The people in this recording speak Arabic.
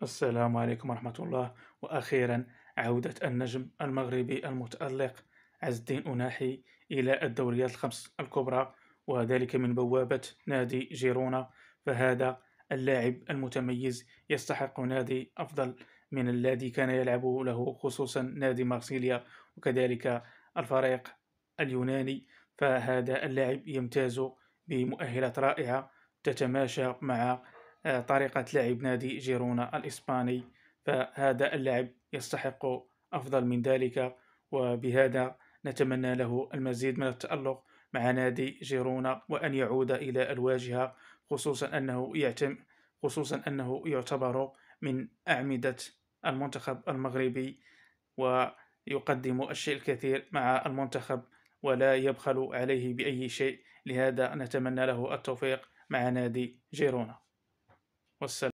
السلام عليكم ورحمة الله. وأخيرا عودة النجم المغربي المتألق عز الدين أناحي إلى الدوريات الخمس الكبرى، وذلك من بوابة نادي جيرونا. فهذا اللاعب المتميز يستحق نادي أفضل من الذي كان يلعب له، خصوصا نادي مارسيليا وكذلك الفريق اليوناني. فهذا اللاعب يمتاز بمؤهلات رائعة تتماشى مع طريقة لعب نادي جيرونا الإسباني. فهذا اللاعب يستحق أفضل من ذلك، وبهذا نتمنى له المزيد من التألق مع نادي جيرونا وأن يعود إلى الواجهة، خصوصا أنه يعتبر من أعمدة المنتخب المغربي، ويقدم الشيء الكثير مع المنتخب ولا يبخل عليه بأي شيء. لهذا نتمنى له التوفيق مع نادي جيرونا. والسلام.